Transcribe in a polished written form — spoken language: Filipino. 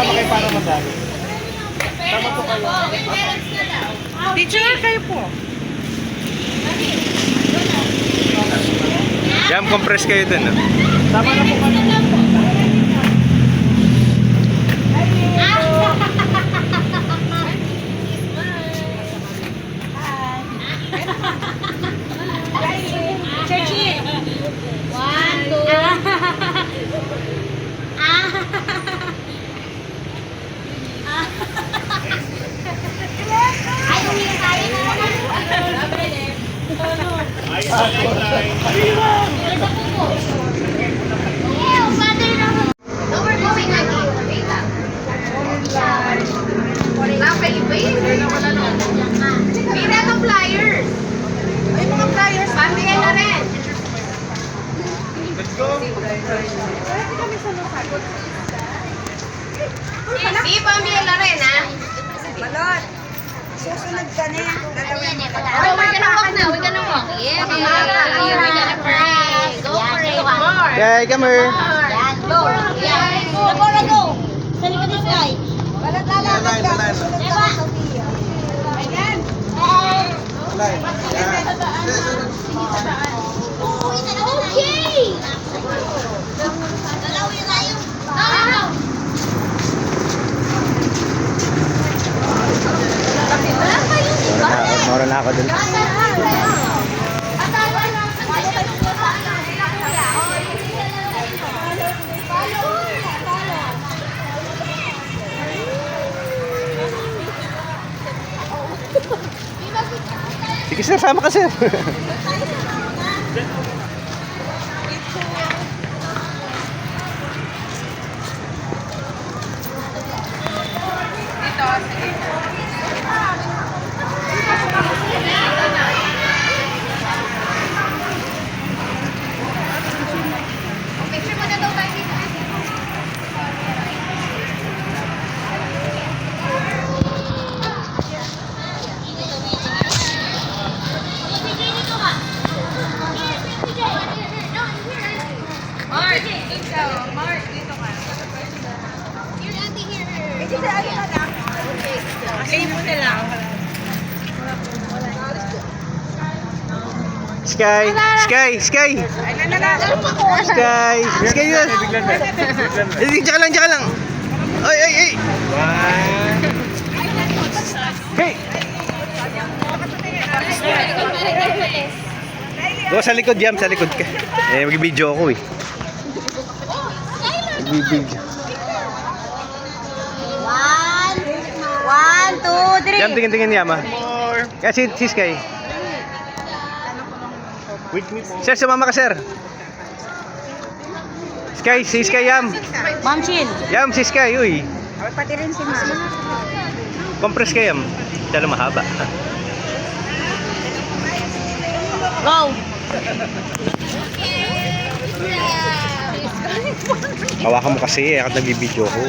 sama kayo para madami. Sama po kayo. Teacher, kayo po. Jam, compress kayo dun. Sama na po kayo. Chechi. 1, Di pamilya rin, ha? Balot. Susunod ka na. Lalawin mo. Oh, we're gonna walk now. We're gonna walk. Yeah. We're gonna pray. Go for it. More. Okay, come here. Yan. Go. Yeah. Deborah, go. Sa likod ni Sky. Balot, lalakad ka. Susunod ka na, Sophia. Ayan. Okay. Dalawin tayo. Wala pa yung iba. Mora na ako dun. Sige sir, sama ka sir. Picture mo na daw tayo dito. Mark, ikaw. Mark, dito ka. Your auntie here. Kasi sa ano na lang. Okay, mo na lang. Sky, Sky, Sky. Ano na lang. Sky, Sky yun. Diyan lang, diyan lang. Ay, ay, ay. Hey. Go sa likod, Jam, sa likod ka. Eh, mag-video ako eh. Mag-video. 1, 2, 3. Jam, tingin-tingin niya, ma. Kasi si Sky. With me po. Sir, sumama ka, sir. Sky, si Sky, Yam. Ma'am Chin. Yam, si Sky, uy. Pati rin si Mama. Compress ka, Yam. Dalo mahaba. Go. Hawakan mo kasi, ako nagbibideo ko.